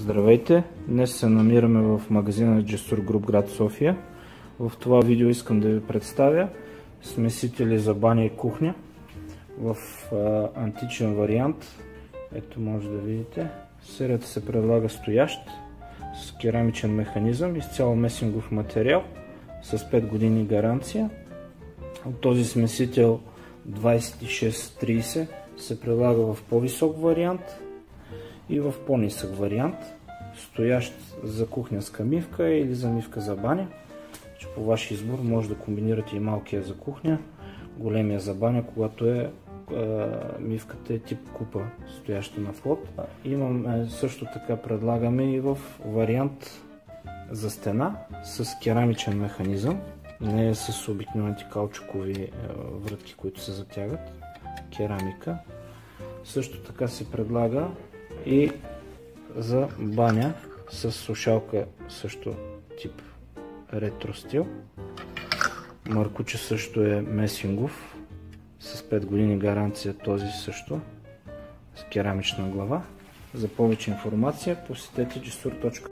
Здравейте! Днес се намираме в магазина Джесур Груп, град София. В това видео искам да ви представя смесители за баня и кухня в античен вариант. Ето може да видите. Серията се предлага стоящ с керамичен механизъм, изцяло месингов материал с 5 години гаранция. От този смесител 2630 се предлага в по-висок вариант и в по-нисък вариант, стоящ за кухня с камивка или за мивка за баня. По ваш избор може да комбинирате и малкия за кухня, големия за баня, когато мивката е тип купа, стояща на флот. Също така предлагаме и в вариант за стена с керамичен механизъм, не е с обикновените каучукови врътки, които се затягат, керамика. Също така се предлага и за баня с сушалка, също тип ретро стил. Маркуче също е месингов с 5 години гаранция, този също с керамична глава. За повече информация посетете jesur.com.